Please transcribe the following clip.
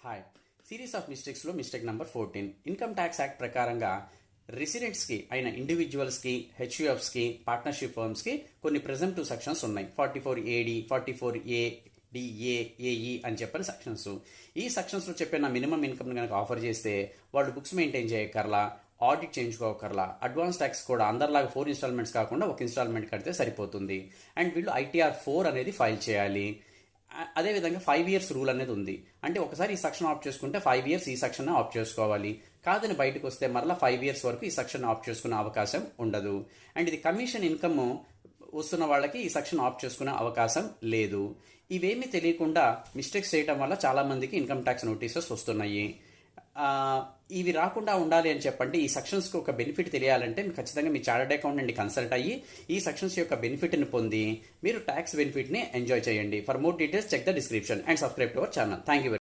Hi. Series of మిస్టేక్స్లో mistake number 14. Income tax act ప్రకారంగా రెసిడెంట్స్కి అయిన ఇండివిజువల్స్కి, హెచ్యుఎఫ్స్కి, పార్ట్నర్షిప్ ఫర్మ్స్కి కొన్ని ప్రెజెంటివ్ సెక్షన్స్ ఉన్నాయి. 44AD, 44A, డిఏ, ఏఈ అని చెప్పని సెక్షన్స్. ఈ సెక్షన్స్లో చెప్పిన మినిమం ఇన్కమ్ కనుక ఆఫర్ చేస్తే వాళ్ళు బుక్స్ మెయింటైన్ చేయక్కర్లా, ఆడిట్ చేయించుకోకర్లా, అడ్వాన్స్ ట్యాక్స్ కూడా అందరిలాగా 4 ఇన్స్టాల్మెంట్స్ కాకుండా ఒక ఇన్స్టాల్మెంట్ కడితే సరిపోతుంది. అండ్ వీళ్ళు ITR 4 అనేది ఫైల్ చేయాలి. అదేవిధంగా 5 years రూల్ అనేది ఉంది. అంటే ఒకసారి ఈ సెక్షన్ ఆఫ్ చేసుకుంటే 5 years ఈ సెక్షన్ ఆఫ్ చేసుకోవాలి. కాదని బయటకు వస్తే మరలా 5 years వరకు ఈ సెక్షన్ ఆఫ్ చేసుకునే అవకాశం ఉండదు. అండ్ ఇది కమిషన్ ఇన్కమ్ వస్తున్న వాళ్ళకి ఈ సెక్షన్ ఆఫ్ చేసుకునే అవకాశం లేదు. ఇవేమీ తెలియకుండా మిస్టేక్స్ చేయడం వల్ల చాలామందికి ఇన్కమ్ ట్యాక్స్ నోటీసెస్ వస్తున్నాయి. ఇవి రాకుండా ఉండాలి అని చెప్పంటే ఈ సెక్షన్స్కి ఒక బెనిఫిట్ తెలియాలంటే మీరు ఖచ్చితంగా మీ చార్టర్డ్ అకౌంటెంట్ని కన్సల్ట్ అయ్యి ఈ సెక్షన్స్ యొక్క బెనిఫిట్ని పొంది మీరు ట్యాక్స్ బెనిఫిట్ని ఎంజాయ్ చేయండి. For more details check the description and subscribe to our channel. Thank you.